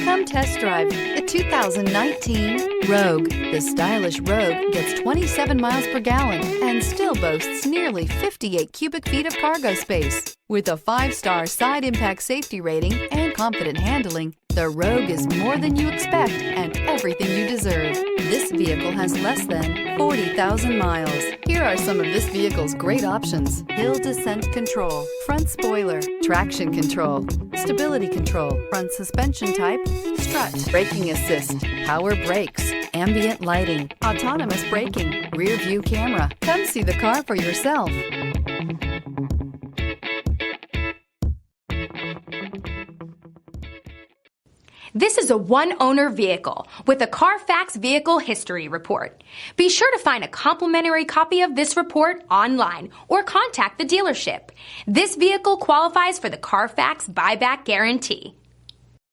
Come test drive the 2019 Rogue. The stylish Rogue gets 27 miles per gallon and still boasts nearly 58 cubic feet of cargo space. With a 5-star side impact safety rating and confident handling, the Rogue is more than you expect and everything you deserve. This vehicle has less than 40,000 miles. Here are some of this vehicle's great options: hill descent control, front spoiler, traction control, stability control, front suspension type, strut, braking assist, power brakes, ambient lighting, autonomous braking, rear view camera. Come see the car for yourself. This is a one-owner vehicle with a Carfax Vehicle History Report. Be sure to find a complimentary copy of this report online or contact the dealership. This vehicle qualifies for the Carfax Buyback Guarantee.